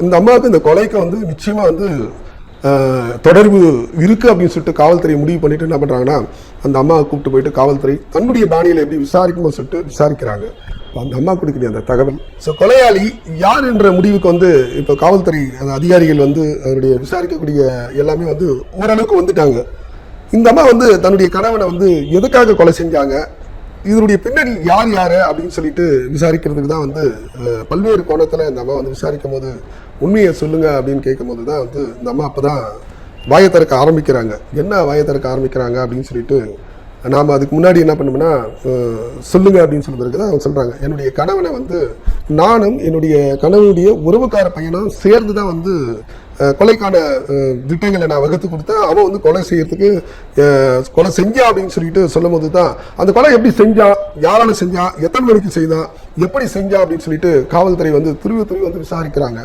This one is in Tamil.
இந்த அம்மாவுக்கு இந்த கொலைக்கு வந்து நிச்சயமா வந்து தொடர்பு இருக்கு அப்படின்னு சொல்லிட்டு காவல்துறை முடிவு பண்ணிட்டு என்ன பண்றாங்கன்னா, அந்த அம்மாவை கூப்பிட்டு போயிட்டு காவல்துறை தன்னுடைய பாணியில எப்படி விசாரிக்குமோ சொல்லிட்டு விசாரிக்கிறாங்க. அந்த அம்மா கொடுக்கக்கூடிய அந்த தகவல், ஸோ கொலையாளி யார் என்ற முடிவுக்கு வந்து இப்போ காவல்துறை அந்த அதிகாரிகள் வந்து அதனுடைய விசாரிக்கக்கூடிய எல்லாமே வந்து ஓரளவுக்கு வந்துட்டாங்க. இந்த அம்மா வந்து தன்னுடைய கணவனை வந்து எதுக்காக கொலை செஞ்சாங்க, இதனுடைய பின்னணி யார் யாரு அப்படின்னு சொல்லிட்டு விசாரிக்கிறதுக்கு தான் வந்து பல்வேறு கோணத்துல இந்த அம்மா வந்து விசாரிக்கும் போது உண்மையை சொல்லுங்க அப்படின்னு கேட்கும் போது தான் வந்து இந்த அம்மா அப்பதான் வாயை திறக்க ஆரம்பிக்கிறாங்க. என்ன வாயை திறக்க ஆரம்பிக்கிறாங்க அப்படின்னு சொல்லிட்டு நாம் அதுக்கு முன்னாடி என்ன பண்ணோம்னா, சொல்லுங்க அப்படின்னு சொன்ன பிறகு தான் அவங்க சொல்றாங்க, என்னுடைய கணவனை வந்து நானும் என்னுடைய கணவனுடைய உறவுக்கார பையனும் சேர்ந்து தான் வந்து கொலைக்கான திட்டங்களை நான் வகுத்து கொடுத்தேன். அவன் வந்து கொலை செய்யறதுக்கு கொலை செஞ்சா அப்படின்னு சொல்லிட்டு சொல்லும் போது தான் அந்த கொலை எப்படி செஞ்சா, யாரால செஞ்சா, எத்தனை மணிக்கு செய்தான், எப்படி செஞ்சா அப்படின்னு சொல்லிட்டு காவல்துறை வந்து துருவி வந்து விசாரிக்கிறாங்க.